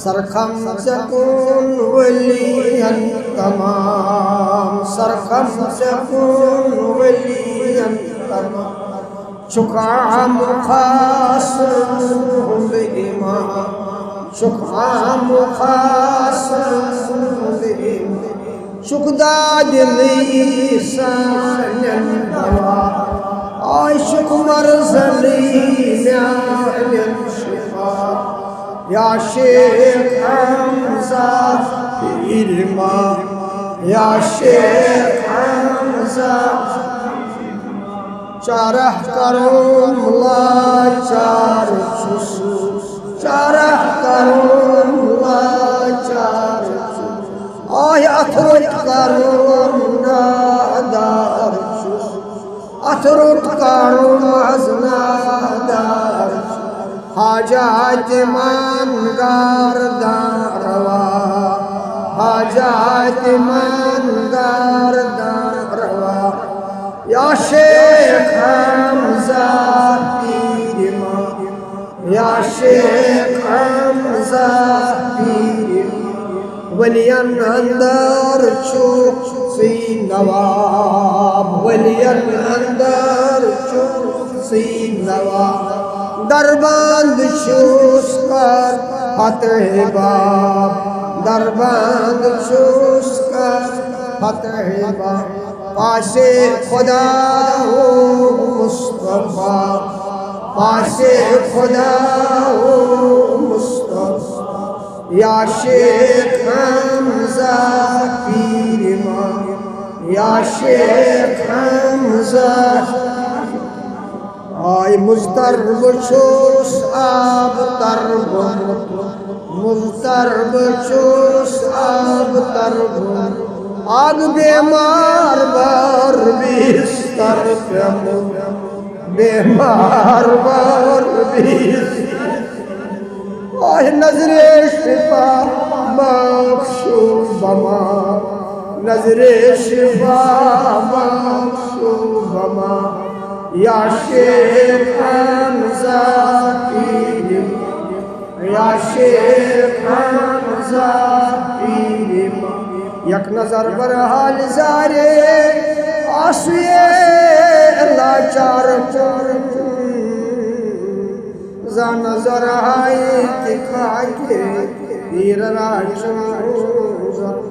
सरखम सकून वलियन तमाम, सरखम सकून वलियन तमाम, शुकाम खास इमाम, शुकाम खास शुकदाद लीसान दवा, आशिक मरज़ली म्यान शिफा, या शेख हमज़ा पीरमा, या शेख हमज़ा चारह करोम लाचार छुस, चारह करोम लाचार छुस, आय अथरुट करोम नादार छुस, अथरुट करोम नादार छुस, हाजात मानगार दारवा, हाजात मानगार दारवा, या शेख हमज़ा पीरमा, या शेख हमज़ा पीरमा, वलियन अंदर चुप सी नवाब, वलियन अंदर चुप सी नवाब, दरबंद चूस कर फतेह बाब, दरबंद चूस कर फतेह बाब, पासे खुदा हो मुस्तफा, पासे खुदा हो मुस्तफा, या शेख हमज़ा पीरमा, या शेख हमज़ा आय मुज़तरब चूस आब तरब, मुज़तरब चूस आब तरब, आग बेमार बार बिस्तर पे, बेमार बार बिस्तर, आह नजरे शिफा बख्शो बमा, नजरे शिफा बख्शो बमा, या शेख हमज़ा पीरमा, या शेख हमज़ा पीरमा, यक नजर बर हाल जारे आसुए लाचार जा नजर आई दिखा के पीर राज